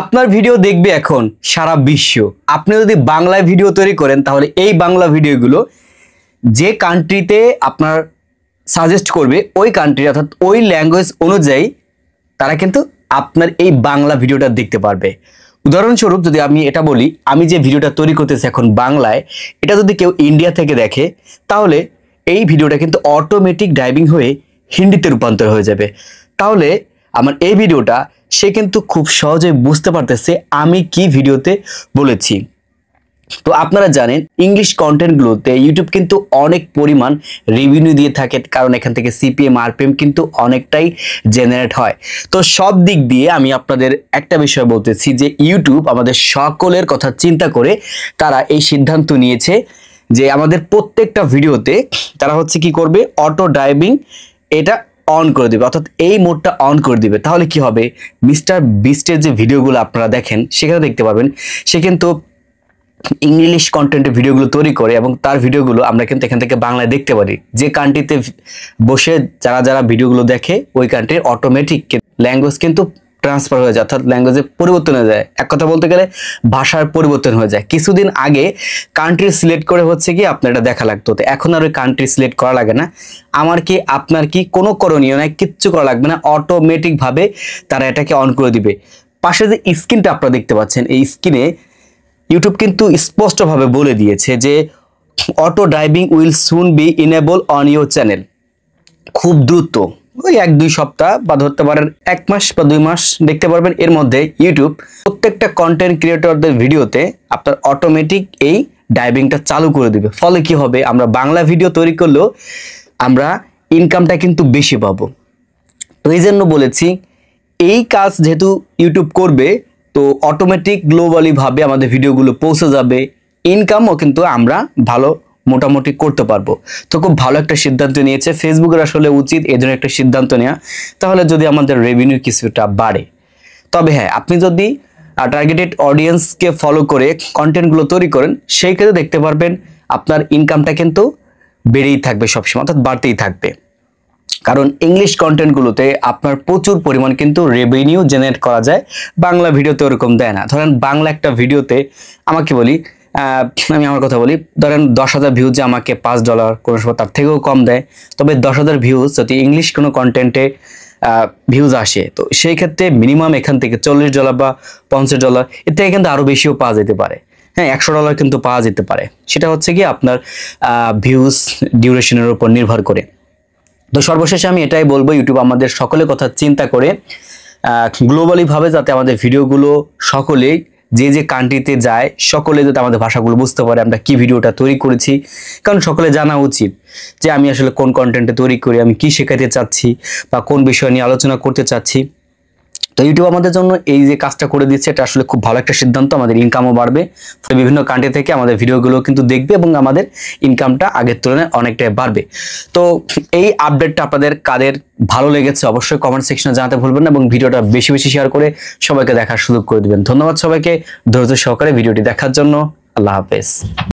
আপনার ভিডিও দেখবে এখন সারা বিশ্ব। আপনি যদি বাংলায় ভিডিও তৈরি করেন তাহলে এই বাংলা ভিডিওগুলো যে কান্ট্রিতে আপনার সাজেস্ট করবে ওই কান্ট্রি অর্থাৎ ওই ল্যাঙ্গুয়েজ অনুযায়ী তারা কিন্তু আপনার এই বাংলা ভিডিওটা দেখতে পারবে। উদাহরণস্বরূপ যদি আমি এটা বলি, আমি যে ভিডিওটা তৈরি করতেছি এখন বাংলায়, এটা যদি কেউ ইন্ডিয়া থেকে দেখে তাহলে এই ভিডিওটা কিন্তু অটোমেটিক ডাইভিং হয়ে হিন্দিতে রূপান্তর হয়ে যাবে। তাহলে আমার এই ভিডিওটা সে কিন্তু খুব সহজে বুঝতে পারতেছে আমি কি ভিডিওতে বলেছি। তো আপনারা জানেন ইংলিশ কন্টেন্টগুলোতে ইউটিউব কিন্তু অনেক পরিমাণ রেভিনিউ দিয়ে থাকে, কারণ এখান থেকে সিপিএম আরপিএম কিন্তু অনেকটাই জেনারেট হয়। তো সব দিক দিয়ে আমি আপনাদের একটা বিষয় বলতেছি যে ইউটিউব আমাদের সকলের কথা চিন্তা করে তারা এই সিদ্ধান্ত নিয়েছে যে আমাদের প্রত্যেকটা ভিডিওতে তারা হচ্ছে কি করবে, অটো ড্রাইভিং এটা অন করে দিবে, অর্থাৎ এই মোডটা অন করে দিবে। তাহলে কি হবে, মিস্টার বিস্টের যে ভিডিওগুলো আপনারা দেখেন সেখানে দেখতে পাবেন সে কিন্তু ইংলিশ কন্টেন্টের ভিডিওগুলো তৈরি করে এবং তার ভিডিওগুলো আমরা কিন্তু এখান থেকে বাংলায় দেখতে পারি। যে কান্ট্রিতে বসে যারা যারা ভিডিওগুলো দেখে ওই কান্ট্রির অটোমেটিক ল্যাঙ্গুয়েজ কিন্তু ট্রান্সফার হয়ে যায়, অর্থাৎ ল্যাঙ্গুয়েজে পরিবর্তন হয়ে যায়। এক কথা বলতে গেলে ভাষার পরিবর্তন হয়ে যায়। কিছুদিন আগে কান্ট্রি সিলেক্ট করে হচ্ছে কি আপনার এটা দেখা লাগতো, তো এখন আর ওই কান্ট্রি সিলেক্ট করা লাগে না। আমার কি আপনার কি কোনো করণীয় নাই, কিচ্ছু করা লাগবে না, অটোমেটিকভাবে তারা এটাকে অন করে দিবে। পাশে যে স্ক্রিনটা আপনারা দেখতে পাচ্ছেন, এই স্ক্রিনে ইউটিউব কিন্তু স্পষ্টভাবে বলে দিয়েছে যে auto driving will soon B enable on your channel. খুব দ্রুত ওই 1-2 সপ্তাহ বা ধরতে পারেন 1 মাস বা 2 মাস দেখতে পারবেন এর মধ্যে ইউটিউব প্রত্যেকটা কন্টেন্ট ক্রিয়েটরদের ভিডিওতে আপনার অটোমেটিক এই ডাইভিংটা চালু করে দিবে। ফলে কি হবে, আমরা বাংলা ভিডিও তৈরি করলেও আমরা ইনকামটা কিন্তু বেশি পাবো। তো এই জন্য বলেছি এই কাজ যেহেতু ইউটিউব করবে তো অটোমেটিক গ্লোবালি ভাবে আমাদের ভিডিওগুলো পৌঁছে যাবে, ইনকামও কিন্তু আমরা ভালো মোটামুটি করতে পারবো। তো খুব ভালো একটা সিদ্ধান্ত নিয়েছে ফেসবুকের, আসলে উচিত এই ধরনের একটা সিদ্ধান্ত নেওয়া, তাহলে যদি আমাদের রেভিনিউ কিছুটা বাড়ে। তবে হ্যাঁ, আপনি যদি টার্গেটেড অডিয়েন্সকে ফলো করে কন্টেন্টগুলো তৈরি করেন সেই ক্ষেত্রে দেখতে পারবেন আপনার ইনকামটা কিন্তু বেড়েই থাকবে সবসময়, অর্থাৎ বাড়তেই থাকবে। কারণ ইংলিশ কন্টেন্টগুলোতে আপনার প্রচুর পরিমাণ কিন্তু রেভিনিউ জেনারেট করা যায়, বাংলা ভিডিওতে ওরকম দেয় না। ধরেন বাংলা একটা ভিডিওতে আমাকে বলি, আমি আমার কথা বলি, ধরেন 10,000 ভিউজে আমাকে $5, কোনো সময় তার থেকেও কম দেয়। তবে 10,000 ভিউজ যদি ইংলিশ কোনো কন্টেন্টে ভিউজ আসে তো সেই ক্ষেত্রে মিনিমাম এখান থেকে $40 বা $50, এর থেকে কিন্তু আরও বেশিও পাওয়া যেতে পারে। হ্যাঁ, $100 কিন্তু পাওয়া যেতে পারে। সেটা হচ্ছে কি আপনার ভিউজ ডিউরেশনের উপর নির্ভর করে। তো সর্বশেষে আমি এটাই বলবো, ইউটিউব আমাদের সকলের কথা চিন্তা করে গ্লোবালি ভাবে যাতে আমাদের ভিডিওগুলো সকলেই যে যে কান্ট্রিতে যায় সকলে যাতে আমাদের ভাষাগুলো বুঝতে পারে আমরা কি ভিডিওটা তৈরি করেছি। কারণ সকলে জানা উচিত যে আমি আসলে কোন কন্টেন্টে তৈরি করি, আমি কি শেখাতে চাচ্ছি বা কোন বিষয় নিয়ে আলোচনা করতে চাচ্ছি। তো ইউটিউব আমাদের জন্য এই যে কাজটা করে দিচ্ছে এটা আসলে খুব ভালো একটা সিদ্ধান্ত, আমাদের ইনকামও বাড়বে। বিভিন্ন কান্ট্রি থেকে আমাদের ভিডিওগুলো কিন্তু দেখবে এবং আমাদের ইনকামটা আগের তুলনায় অনেকটাই বাড়বে। তো এই আপডেটটা আপনাদের কাদের ভালো লেগেছে অবশ্যই কমেন্ট সেকশনে জানাতে ভুলবেন না এবং ভিডিওটা বেশি বেশি শেয়ার করে সবাইকে দেখার সুযোগ করে দিবেন। ধন্যবাদ সবাইকে ধৈর্য সহকারে ভিডিওটি দেখার জন্য। আল্লাহ হাফেজ।